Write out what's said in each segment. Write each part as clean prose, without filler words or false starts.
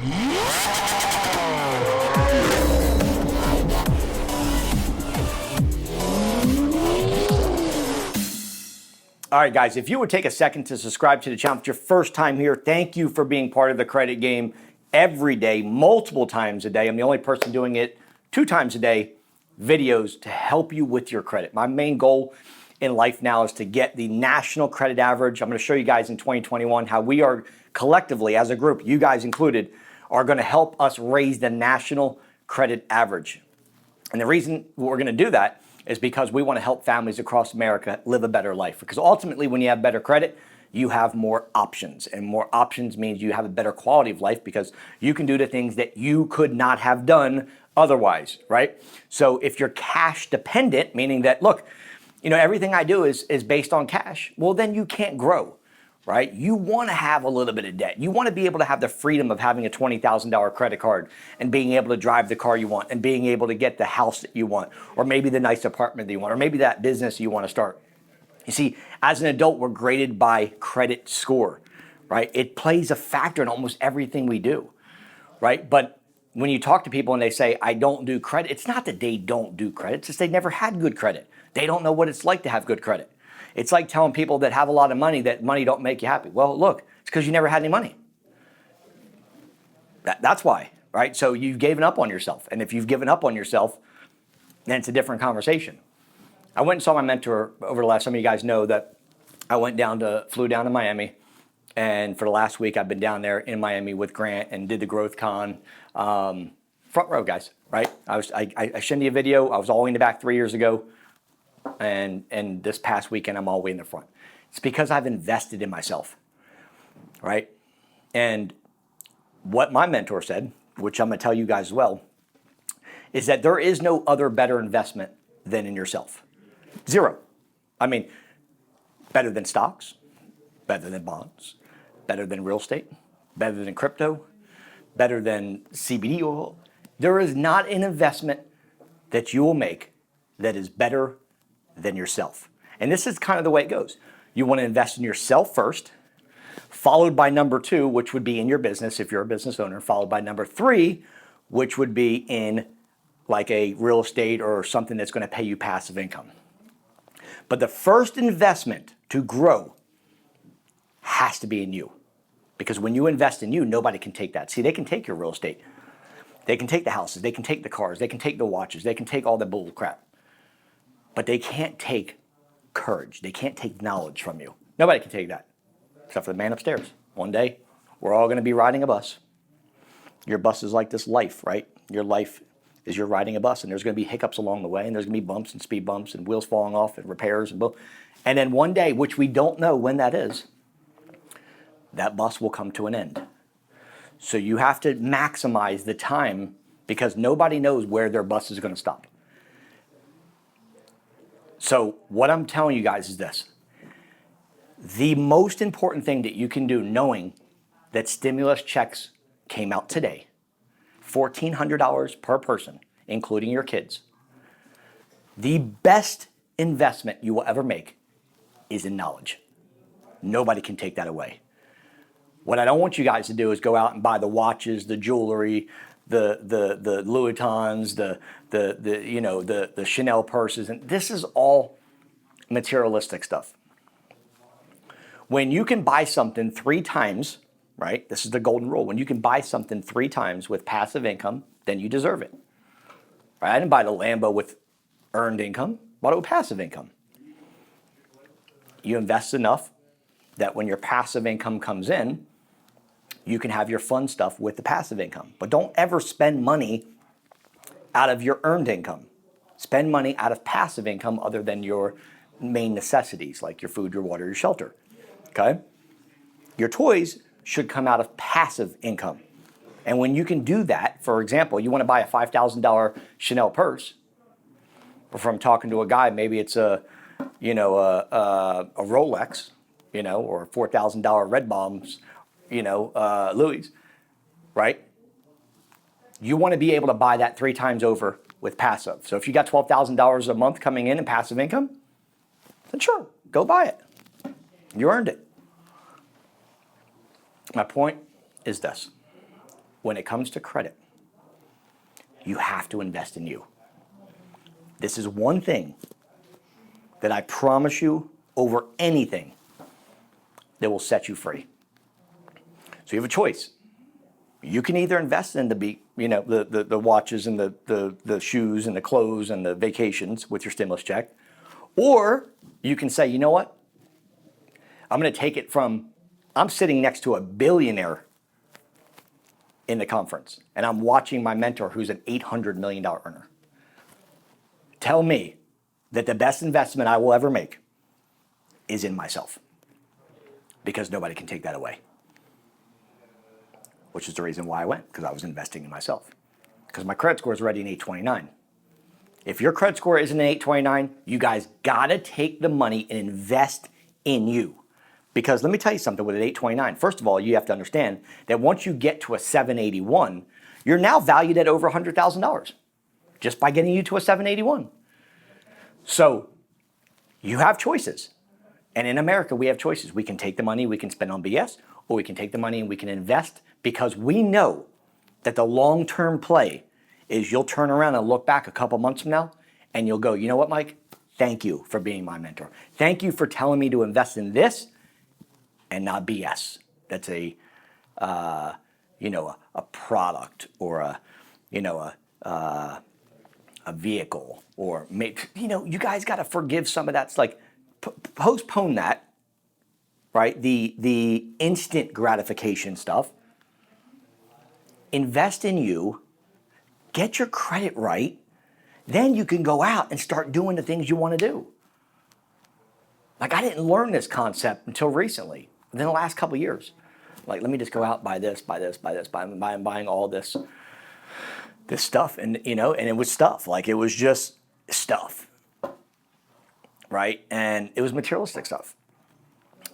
All right, guys, if you would take a second to subscribe to the channel, if it's your first time here, thank you for being part of the credit game every day, multiple times a day. I'm the only person doing it 2 times a day, videos to help you with your credit. My main goal in life now is to get the national credit average. I'm going to show you guys in 2021 how we are collectively, as a group, you guys included, are going to help us raise the national credit average. And the reason we're going to do that is because we want to help families across America live a better life. Because ultimately, when you have better credit, you have more options. And more options means you have a better quality of life because you can do the things that you could not have done otherwise, right? So if you're cash dependent, meaning that, look, you know, everything I do is based on cash, well, then you can't grow, right? You want to have a little bit of debt. You want to be able to have the freedom of having a $20,000 credit card and being able to drive the car you want and being able to get the house that you want, or maybe the nice apartment that you want, or maybe that business you want to start. You see, as an adult, we're graded by credit score, right? It plays a factor in almost everything we do, right? But when you talk to people and they say, I don't do credit, it's not that they don't do credit, it's just they never had good credit. They don't know what it's like to have good credit. It's like telling people that have a lot of money that money don't make you happy. Well, look, it's because you never had any money. That's why, right? So you've given up on yourself. And if you've given up on yourself, then it's a different conversation. I went and saw my mentor over the last, some of you guys know that I flew down to Miami. And for the last week, I've been down there in Miami with Grant and did the Growth Con. Front row, guys, right? I showed you a video. I was all the way in the back 3 years ago. And this past weekend, I'm all the way in the front. It's because I've invested in myself, right? And what my mentor said, which I'm going to tell you guys as well, is that there is no other better investment than in yourself. Zero. I mean, better than stocks, better than bonds, better than real estate, better than crypto, better than CBD oil. There is not an investment that you will make that is better than yourself. And this is kind of the way it goes. You want to invest in yourself first, followed by number 2, which would be in your business if you're a business owner, followed by number 3, which would be in like a real estate or something that's going to pay you passive income. But the first investment to grow has to be in you. Because when you invest in you, nobody can take that. See, they can take your real estate. They can take the houses. They can take the cars. They can take the watches. They can take all the bull crap. But they can't take courage. They can't take knowledge from you. Nobody can take that, except for the man upstairs. One day, we're all going to be riding a bus. Your bus is like this life, right? Your life is you're riding a bus, and there's going to be hiccups along the way, and there's going to be bumps and speed bumps and wheels falling off and repairs and boom. And then one day, which we don't know when that is, that bus will come to an end. So you have to maximize the time because nobody knows where their bus is going to stop. So what I'm telling you guys is this. The most important thing that you can do, knowing that stimulus checks came out today, $1,400 per person, including your kids. The best investment you will ever make is in knowledge. Nobody can take that away. What I don't want you guys to do is go out and buy the watches, the jewelry, the Louis Vuittons, the Chanel purses, and this is all materialistic stuff. When you can buy something 3 times, right? This is the golden rule. When you can buy something 3 times with passive income, then you deserve it. Right? I didn't buy the Lambo with earned income, bought it with passive income. You invest enough that when your passive income comes in, you can have your fun stuff with the passive income. But don't ever spend money out of your earned income. Spend money out of passive income other than your main necessities, like your food, your water, your shelter. Okay? Your toys should come out of passive income. And when you can do that, for example, you want to buy a $5,000 Chanel purse, or from talking to a guy, maybe it's a Rolex, or $4,000 Red Bombs, Louis, right? You want to be able to buy that 3 times over with passive. So if you got $12,000 a month coming in passive income, then sure, go buy it. You earned it. My point is this. when it comes to credit, you have to invest in you. This is one thing that I promise you over anything that will set you free. So you have a choice. You can either invest in the watches and the shoes and the clothes and the vacations with your stimulus check, or you can say, you know what? I'm going to take it from, I'm sitting next to a billionaire in the conference, and I'm watching my mentor who's an $800 million earner tell me that the best investment I will ever make is in myself, because nobody can take that away. Which is the reason why I went, because I was investing in myself. Because my credit score is already an 829. If your credit score isn't an 829, you guys gotta take the money and invest in you. Because let me tell you something with an 829. First of all, you have to understand that once you get to a 781, you're now valued at over $100,000 just by getting you to a 781. So you have choices. And in America, we have choices. We can take the money, we can spend on BS, or we can take the money and we can invest, because we know that the long-term play is you'll turn around and look back a couple months from now and you'll go, you know what, Mike? Thank you for being my mentor. Thank you for telling me to invest in this and not BS. That's a product or a vehicle, or maybe, you guys got to forgive some of that's like, postpone that, right? The instant gratification stuff. Invest in you, get your credit right, then you can go out and start doing the things you want to do. Like, I didn't learn this concept until recently, within the last couple of years. Like, let me just go out, buy buying all this stuff, and it was stuff. Like, it was just stuff, right? And it was materialistic stuff.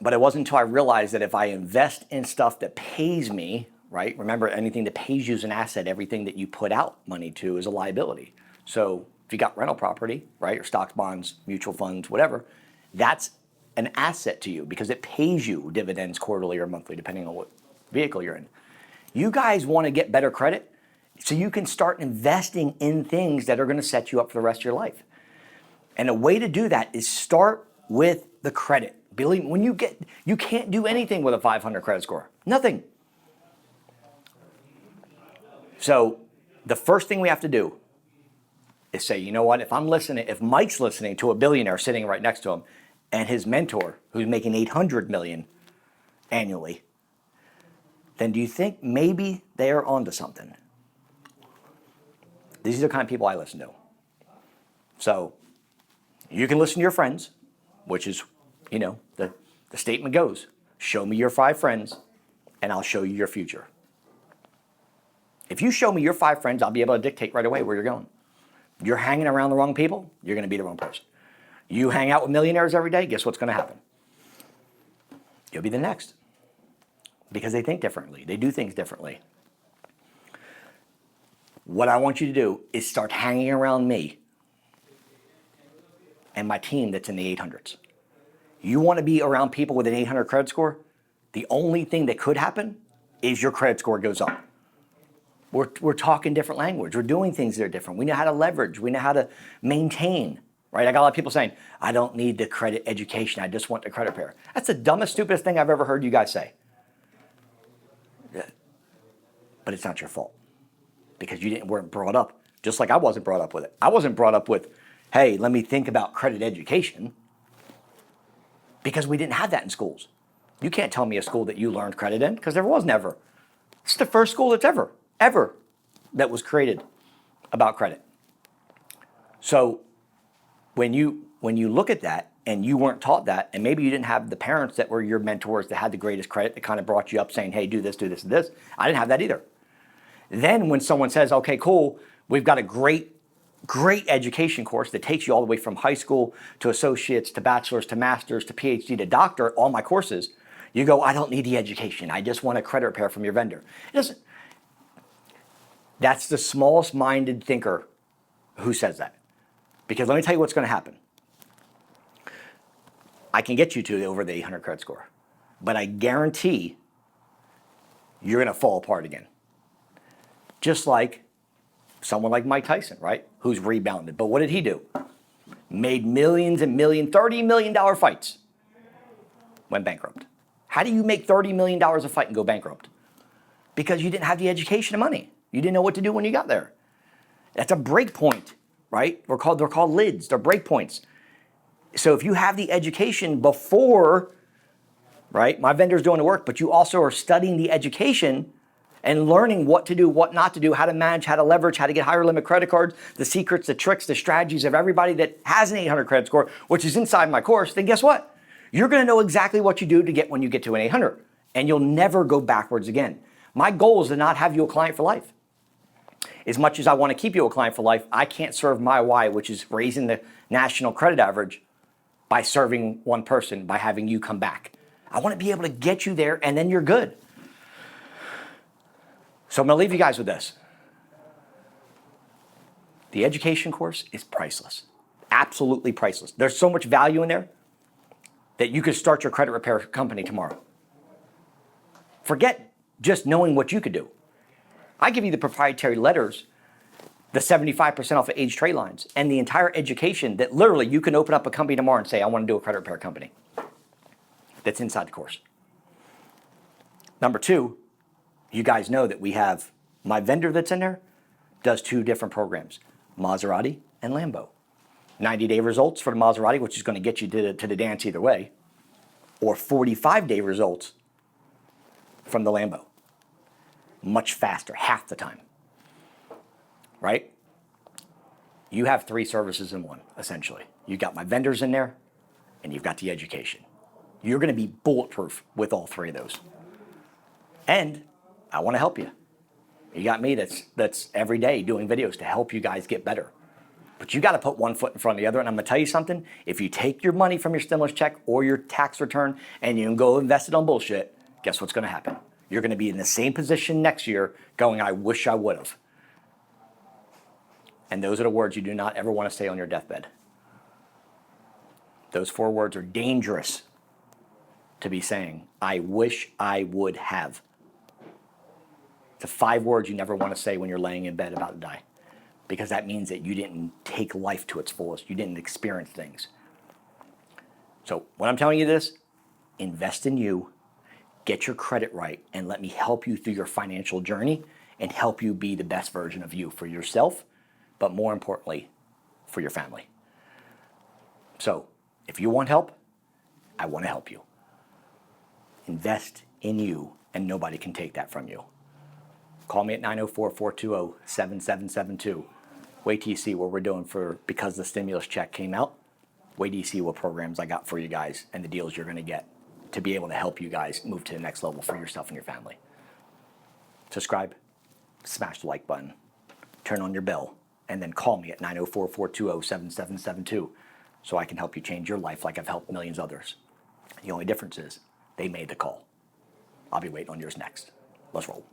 But it wasn't until I realized that if I invest in stuff that pays me, right? Remember, anything that pays you is an asset. Everything that you put out money to is a liability. So if you got rental property, right, or stocks, bonds, mutual funds, whatever, that's an asset to you because it pays you dividends quarterly or monthly, depending on what vehicle you're in. You guys want to get better credit so you can start investing in things that are going to set you up for the rest of your life. And a way to do that is start with the credit. Believe me, you can't do anything with a 500 credit score. Nothing. So the first thing we have to do is say, you know what, if Mike's listening to a billionaire sitting right next to him and his mentor who's making 800 million annually, then do you think maybe they're onto something? These are the kind of people I listen to. So you can listen to your friends, which is, the statement goes, show me your 5 friends and I'll show you your future. If you show me your 5 friends, I'll be able to dictate right away where you're going. You're hanging around the wrong people, you're going to be the wrong person. You hang out with millionaires every day, guess what's going to happen? You'll be the next. Because they think differently. They do things differently. What I want you to do is start hanging around me and my team that's in the 800s. You want to be around people with an 800 credit score? The only thing that could happen is your credit score goes up. We're talking different language. We're doing things that are different. We know how to leverage. We know how to maintain, right? I got a lot of people saying, I don't need the credit education. I just want the credit repair. That's the dumbest, stupidest thing I've ever heard you guys say. Yeah. But it's not your fault because you weren't brought up, just like I wasn't brought up with it. I wasn't brought up with, hey, let me think about credit education, because we didn't have that in schools. You can't tell me a school that you learned credit in, because there was never. It's the first school that's ever that was created about credit. So when you look at that and you weren't taught that, and maybe you didn't have the parents that were your mentors that had the greatest credit that kind of brought you up saying, hey, do this, and this. I didn't have that either. Then when someone says, okay, cool, we've got a great education course that takes you all the way from high school to associates to bachelor's to master's to PhD to doctorate, all my courses, you go, I don't need the education. I just want a credit repair from your vendor. That's the smallest minded thinker who says that. Because let me tell you what's going to happen. I can get you to over the 800 credit score, but I guarantee you're going to fall apart again. Just like someone like Mike Tyson, right? Who's rebounded. But what did he do? Made millions and millions, $30 million fights. Went bankrupt. How do you make $30 million a fight and go bankrupt? Because you didn't have the education and money. You didn't know what to do when you got there. That's a break point, right? They're called lids. They're break points. So if you have the education before, right? My vendor's doing the work, but you also are studying the education and learning what to do, what not to do, how to manage, how to leverage, how to get higher limit credit cards, the secrets, the tricks, the strategies of everybody that has an 800 credit score, which is inside my course, then guess what? You're gonna know exactly what you do to get when you get to an 800, and you'll never go backwards again. My goal is to not have you a client for life. As much as I wanna keep you a client for life, I can't serve my why, which is raising the national credit average by serving one person, by having you come back. I wanna be able to get you there and then you're good. So I'm gonna leave you guys with this. The education course is priceless, absolutely priceless. There's so much value in there that you could start your credit repair company tomorrow. Forget just knowing what you could do. I give you the proprietary letters, the 75% off of age trade lines, and the entire education that literally you can open up a company tomorrow and say, I wanna do a credit repair company. That's inside the course. Number two, you guys know that we have my vendor that's in there does two different programs, Maserati and Lambo. 90-day results for the Maserati, which is going to get you to the dance either way, or 45-day results from the Lambo. Much faster, half the time, right? You have three services in one, essentially. You got my vendors in there, and you've got the education. You're going to be bulletproof with all three of those. And I want to help you. You got me that's every day doing videos to help you guys get better. But you got to put one foot in front of the other. And I'm going to tell you something. If you take your money from your stimulus check or your tax return and you can go invest it on bullshit, guess what's going to happen? You're going to be in the same position next year going, I wish I would have. And those are the words you do not ever want to say on your deathbed. Those 4 words are dangerous to be saying. I wish I would have. The 5 words you never want to say when you're laying in bed about to die, because that means that you didn't take life to its fullest. You didn't experience things. So when I'm telling you this, invest in you, get your credit right, and let me help you through your financial journey and help you be the best version of you for yourself, but more importantly, for your family. So if you want help, I want to help you. Invest in you, and nobody can take that from you. Call me at 904-420-7772. Wait till you see what we're doing because the stimulus check came out. Wait till you see what programs I got for you guys and the deals you're going to get to be able to help you guys move to the next level for yourself and your family. Subscribe, smash the like button, turn on your bell, and then call me at 904-420-7772 so I can help you change your life like I've helped millions of others. The only difference is they made the call. I'll be waiting on yours next. Let's roll.